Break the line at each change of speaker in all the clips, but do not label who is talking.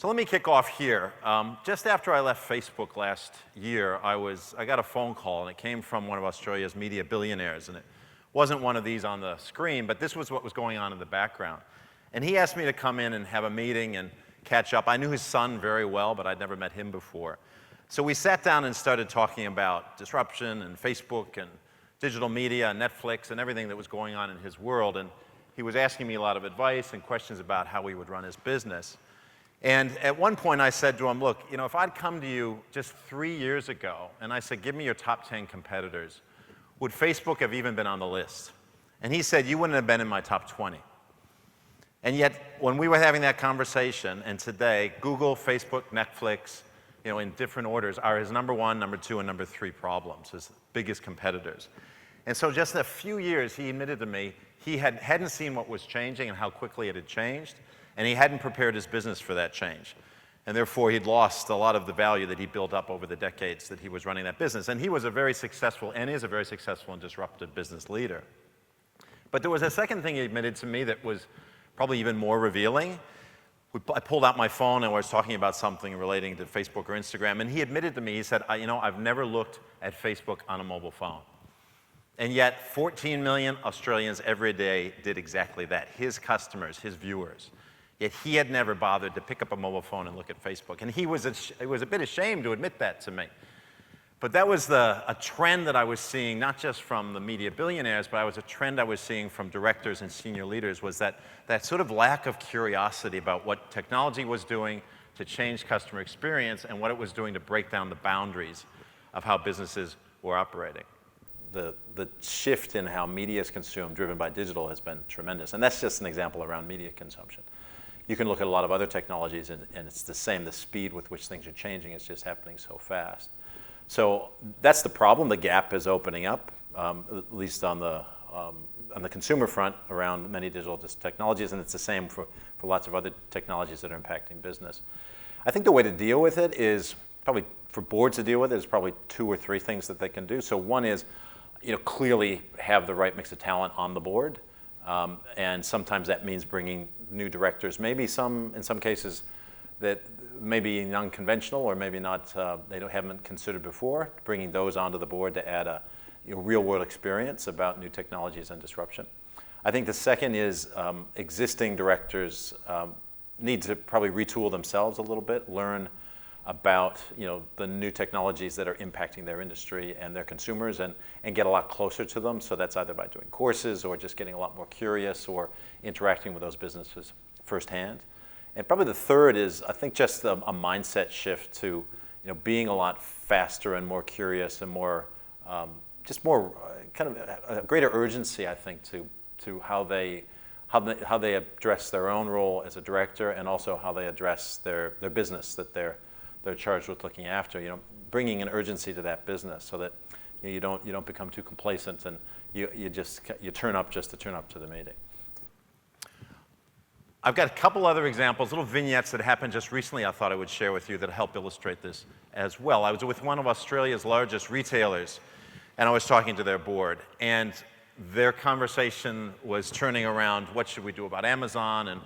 So let me kick off here. Just after I left Facebook last year, I got a phone call, and it came from one of Australia's media billionaires, and it wasn't one of these on the screen, but this was what was going on in the background. And he asked me to come in and have a meeting and catch up. I knew his son very well, but I'd never met him before. So we sat down and started talking about disruption and Facebook and digital media and Netflix and everything that was going on in his world. And he was asking me a lot of advice and questions about how he would run his business. And at one point I said to him, look, if I'd come to you just 3 years ago and I said, give me your top 10 competitors, would Facebook have even been on the list? And he said, you wouldn't have been in my top 20. And yet, when we were having that conversation, and today, Google, Facebook, Netflix, in different orders, are his number 1, number 2, and number 3 problems, his biggest competitors. And so just in a few years, he admitted to me he hadn't seen what was changing and how quickly it had changed, and he hadn't prepared his business for that change. And therefore, he'd lost a lot of the value that he built up over the decades that he was running that business. And he was a very successful, and is a very successful and disruptive business leader. But there was a second thing he admitted to me that was probably even more revealing. I pulled out my phone and I was talking about something relating to Facebook or Instagram, and he admitted to me, he said, I've never looked at Facebook on a mobile phone. And yet 14 million Australians every day did exactly that, his customers, his viewers. Yet he had never bothered to pick up a mobile phone and look at Facebook. And he was a bit ashamed to admit that to me. But that was a trend that I was seeing, not just from the media billionaires, but a trend I was seeing from directors and senior leaders, was that sort of lack of curiosity about what technology was doing to change customer experience and what it was doing to break down the boundaries of how businesses were operating. The shift in how media is consumed, driven by digital, has been tremendous. And that's just an example around media consumption. You can look at a lot of other technologies, and it's the same, the speed with which things are changing. It's just happening so fast. So that's the problem. The gap is opening up, at least on the consumer front around many digital technologies, and it's the same for lots of other technologies that are impacting business. I think the way to deal with it is probably, for boards to deal with it, is probably 2 or 3 things that they can do. So one is, clearly have the right mix of talent on the board, and sometimes that means bringing new directors, maybe in some cases that maybe unconventional or maybe not, haven't considered before, bringing those onto the board to add a real-world experience about new technologies and disruption. I think the second is existing directors need to probably retool themselves a little bit, learn about the new technologies that are impacting their industry and their consumers, and get a lot closer to them. So that's either by doing courses or just getting a lot more curious or interacting with those businesses firsthand. And probably the third is, I think, just a mindset shift to being a lot faster and more curious and more kind of a greater urgency, I think, to how they address their own role as a director, and also how they address their business that they're charged with looking after. Bringing an urgency to that business so that you don't become too complacent and you turn up just to turn up to the meeting. I've got a couple other examples, little vignettes that happened just recently I thought I would share with you that help illustrate this as well. I was with one of Australia's largest retailers, and I was talking to their board, and their conversation was turning around what should we do about Amazon, and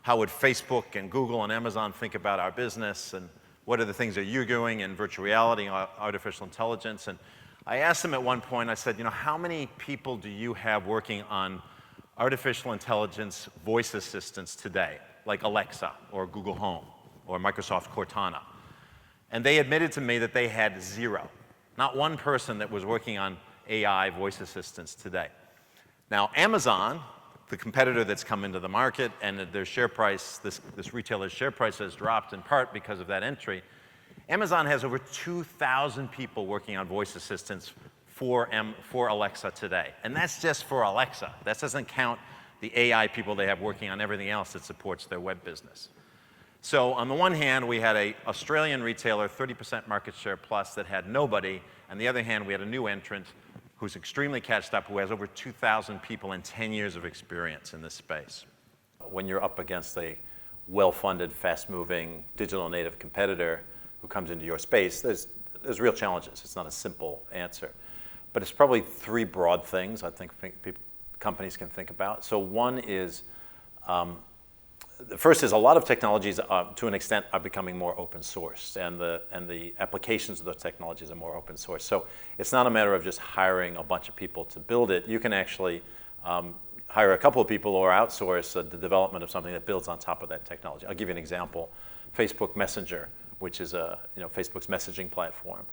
how would Facebook and Google and Amazon think about our business, and what are the things that you're doing in virtual reality and artificial intelligence. And I asked them at one point, I said, how many people do you have working on artificial intelligence voice assistants today, like Alexa or Google Home or Microsoft Cortana? And they admitted to me that they had 0. Not one person that was working on AI voice assistants today. Now, Amazon, the competitor that's come into the market, and their share price, this retailer's share price has dropped in part because of that entry. Amazon has over 2,000 people working on voice assistants for Alexa today. And that's just for Alexa. That doesn't count the AI people they have working on everything else that supports their web business. So on the one hand, we had an Australian retailer, 30% market share plus, that had nobody. On the other hand, we had a new entrant who's extremely catched up, who has over 2,000 people and 10 years of experience in this space. When you're up against a well-funded, fast-moving, digital native competitor who comes into your space, there's real challenges. It's not a simple answer. But it's probably 3 broad things I think companies can think about. So one is
the first is a lot of technologies, to an extent, are becoming more open source, and the applications of those technologies are more open source. So it's not a matter of just hiring a bunch of people to build it. You can actually hire a couple of people or outsource the development of something that builds on top of that technology. I'll give you an example. Facebook Messenger, which is Facebook's messaging platform.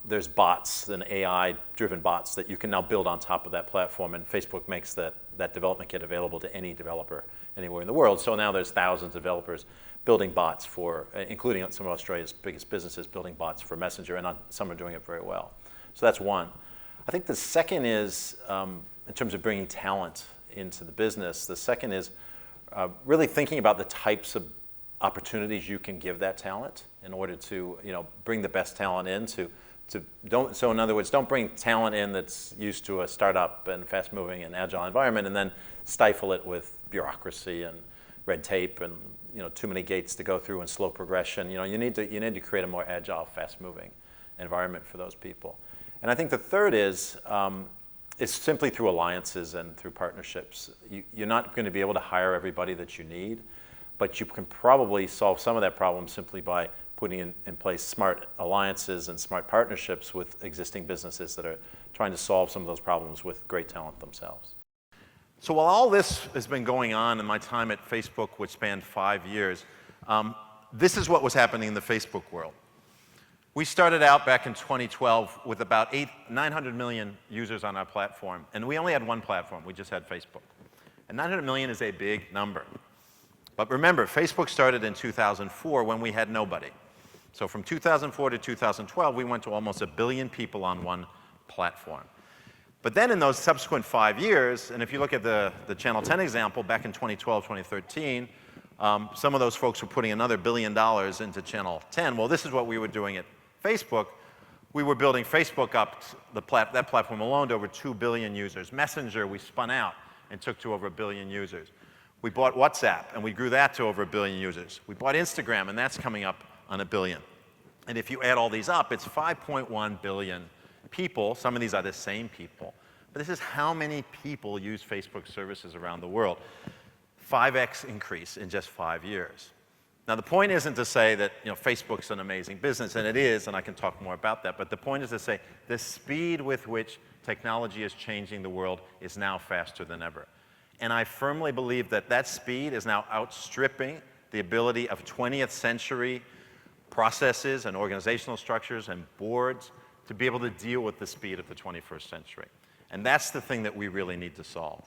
There's bots and AI-driven bots that you can now build on top of that platform, and Facebook makes that development kit available to any developer anywhere in the world. So now there's thousands of developers building bots including some of Australia's biggest businesses building bots for Messenger, and some are doing it very well. So that's one. I think the second is, in terms of bringing talent into the business, the second is really thinking about the types of opportunities you can give that talent in order to bring the best talent in. So in other words, don't bring talent in that's used to a startup and fast-moving and agile environment and then stifle it with bureaucracy and red tape and too many gates to go through and slow progression. You need to create a more agile, fast-moving environment for those people. And I think the third is simply through alliances and through partnerships. You're not going to be able to hire everybody that you need, but you can probably solve some of that problem simply by putting in place smart alliances and smart partnerships with existing businesses that are trying to solve some of those problems with great talent themselves.
So while all this has been going on in my time at Facebook, which spanned 5 years, this is what was happening in the Facebook world. We started out back in 2012 with about 900 million users on our platform, and we only had one platform. We just had Facebook. And 900 million is a big number. But remember, Facebook started in 2004 when we had nobody. So from 2004 to 2012, we went to almost 1 billion people on one platform. But then in those subsequent 5 years, and if you look at the Channel 10 example, back in 2012, 2013, some of those folks were putting another $1 billion into Channel 10. Well, this is what we were doing at Facebook. We were building Facebook up, that platform alone, to over 2 billion users. Messenger, we spun out and took to over 1 billion users. We bought WhatsApp, and we grew that to over 1 billion users. We bought Instagram, and that's coming up on 1 billion. And if you add all these up, it's 5.1 billion people. Some of these are the same people. But this is how many people use Facebook services around the world. 5x increase in just 5 years. Now, the point isn't to say that Facebook's an amazing business, and it is, and I can talk more about that. But the point is to say the speed with which technology is changing the world is now faster than ever. And I firmly believe that that speed is now outstripping the ability of 20th century processes and organizational structures and boards to be able to deal with the speed of the 21st century. And that's the thing that we really need to solve.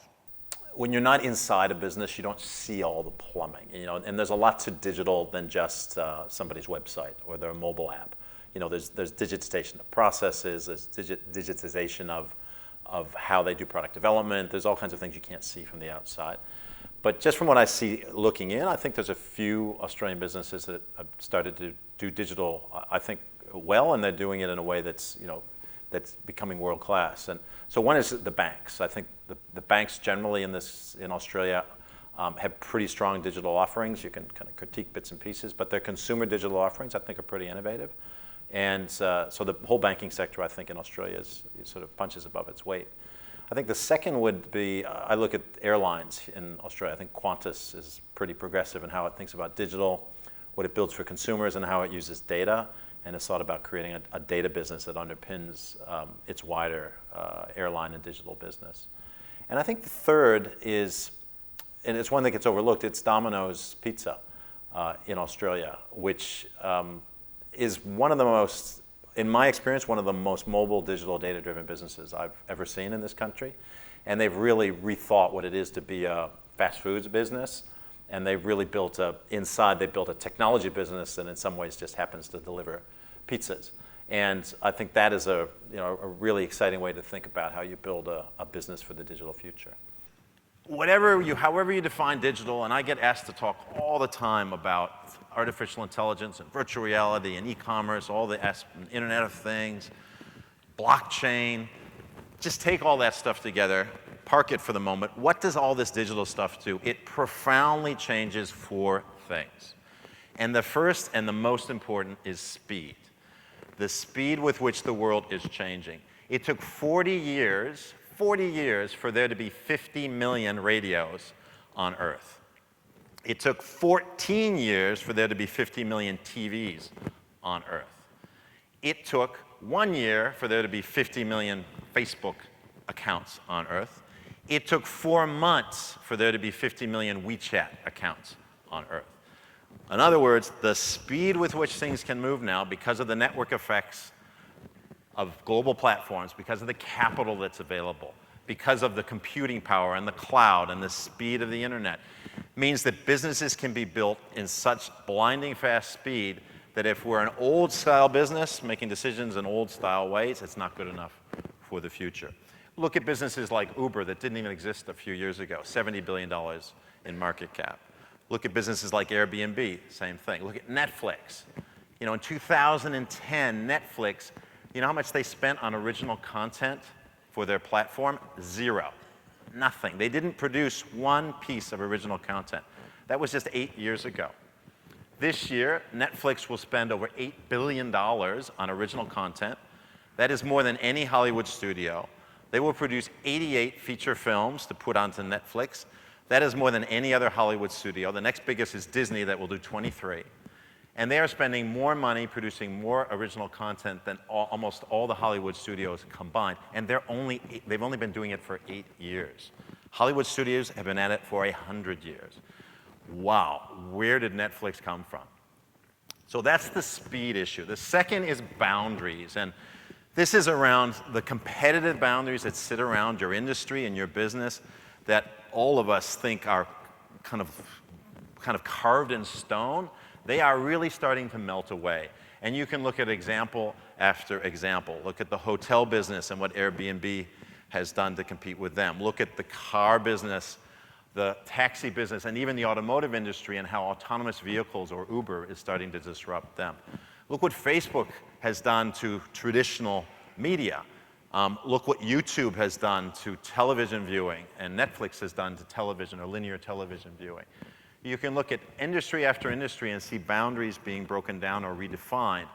When you're not inside a business, you don't see all the plumbing, and there's a lot to digital than just somebody's website or their mobile app. There's digitization of processes, there's digitization of how they do product development. There's all kinds of things you can't see from the outside. But just from what I see looking in, I think there's a few Australian businesses that have started to do digital, I think, well, and they're doing it in a way that's becoming world class. And so one is the banks. I think the banks generally in Australia have pretty strong digital offerings. You can kind of critique bits and pieces, but their consumer digital offerings, I think, are pretty innovative. And so the whole banking sector, I think, in Australia sort of punches above its weight. I think the second would be, I look at airlines in Australia. I think Qantas is pretty progressive in how it thinks about digital, what it builds for consumers, and how it uses data. And it's thought about creating a data business that underpins its wider airline and digital business. And I think the third is, and it's one that gets overlooked, it's Domino's Pizza in Australia, which is one of the most, in my experience, one of the most mobile, digital, data-driven businesses I've ever seen in this country. And they've really rethought what it is to be a fast foods business. And they've really built inside, they built a technology business that in some ways just happens to deliver pizzas. And I think that is a really exciting way to think about how you build a business for the digital future.
However you define digital, and I get asked to talk all the time about artificial intelligence and virtual reality and e-commerce, all the Internet of Things, blockchain. Just take all that stuff together, park it for the moment. What does all this digital stuff do? It profoundly changes 4 things. And the first and the most important is speed. The speed with which the world is changing. It took 40 years for there to be 50 million radios on Earth. It took 14 years for there to be 50 million TVs on Earth. It took 1 year for there to be 50 million Facebook accounts on Earth. It took 4 months for there to be 50 million WeChat accounts on Earth. In other words, the speed with which things can move now, because of the network effects of global platforms, because of the capital that's available, because of the computing power and the cloud and the speed of the internet, means that businesses can be built in such blinding fast speed that if we're an old-style business making decisions in old-style ways, it's not good enough for the future. Look at businesses like Uber that didn't even exist a few years ago, $70 billion in market cap. Look at businesses like Airbnb, same thing. Look at Netflix. You know, in 2010, Netflix, you know how much they spent on original content for their platform? Zero. Nothing. They didn't produce one piece of original content. That was just 8 years ago. This year, Netflix will spend over $8 billion on original content. That is more than any Hollywood studio. They will produce 88 feature films to put onto Netflix. That is more than any other Hollywood studio. The next biggest is Disney that will do 23. And they are spending more money producing more original content than almost all the Hollywood studios combined. And they've only been doing it for 8 years. Hollywood studios have been at it for 100 years. Wow, where did Netflix come from? So that's the speed issue. The second is boundaries. And this is around the competitive boundaries that sit around your industry and your business that all of us think are kind of carved in stone. They are really starting to melt away. And you can look at example after example. Look at the hotel business and what Airbnb has done to compete with them. Look at the car business, the taxi business, and even the automotive industry and how autonomous vehicles or Uber is starting to disrupt them. Look what Facebook has done to traditional media. Look what YouTube has done to television viewing and Netflix has done to television or linear television viewing. You can look at industry after industry and see boundaries being broken down or redefined.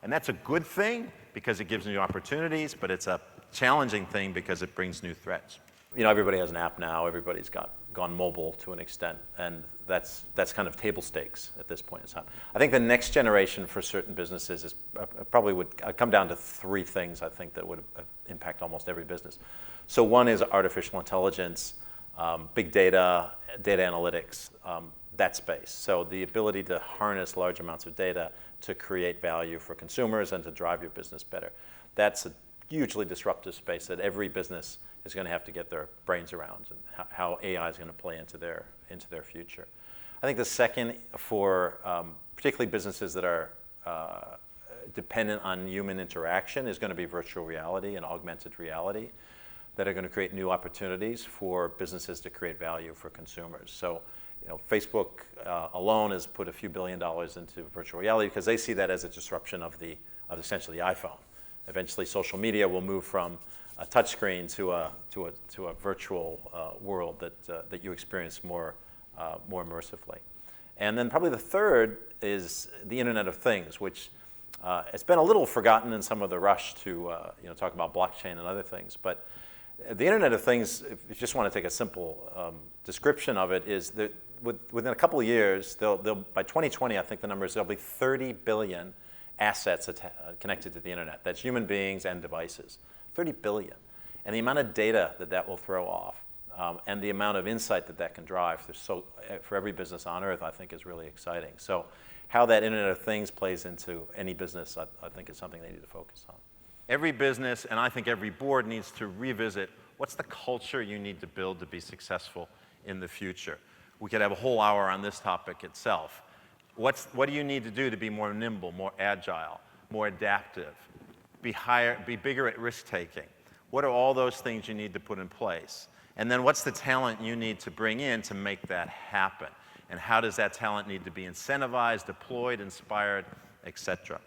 And that's a good thing because it gives new opportunities, but it's a challenging thing because it brings new threats.
You know, everybody has an app now. Everybody's gone mobile to an extent, and that's kind of table stakes at this point in time. I think the next generation for certain businesses is probably would come down to 3 things I think that would impact almost every business. So one is artificial intelligence, big data, data analytics, that space. So the ability to harness large amounts of data to create value for consumers and to drive your business better. That's a hugely disruptive space that every business is going to have to get their brains around and how AI is going to play into their future. I think the second for particularly businesses that are dependent on human interaction is going to be virtual reality and augmented reality that are going to create new opportunities for businesses to create value for consumers. So, you know, Facebook alone has put a few $1 billion into virtual reality because they see that as a disruption of essentially the iPhone. Eventually, social media will move from a touchscreen to a virtual world that you experience more immersively. And then probably the third is the Internet of Things, which it's been a little forgotten in some of the rush to talk about blockchain and other things. But the Internet of Things, if you just want to take a simple description of it, is that within a couple of years, by 2020, I think the number is there'll be 30 billion assets connected to the internet. That's human beings and devices. 30 billion. And the amount of data that will throw off and the amount of insight that can drive for every business on Earth, I think is really exciting. So how that Internet of Things plays into any business, I think is something they need to focus on.
Every business, and I think every board, needs to revisit what's the culture you need to build to be successful in the future. We could have a whole hour on this topic itself. What do you need to do to be more nimble, more agile, more adaptive, be bigger at risk-taking? What are all those things you need to put in place? And then what's the talent you need to bring in to make that happen? And how does that talent need to be incentivized, deployed, inspired, et cetera?